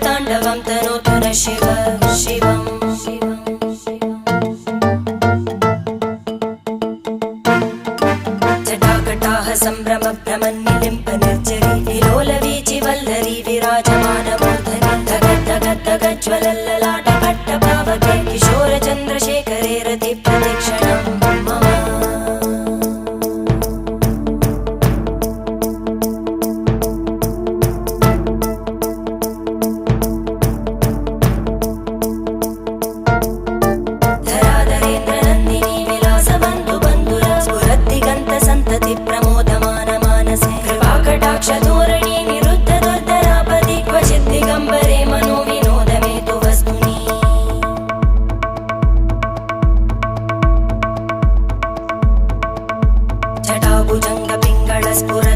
ताण्डवं तनोतु न शिव शिवम् जटाकटाः सम्भ्रम भ्रमन्निलिम्प निर्जरी विलोलवीचि वल्लरी विराजमानमूर्धनि धगद्धगद्धगज्ज्वलल्ललाट पट्टपावके किशोर चन्द्रशेखरे रति प्रदक्षिणं मम जटाभुजंग पिंगल स्फुर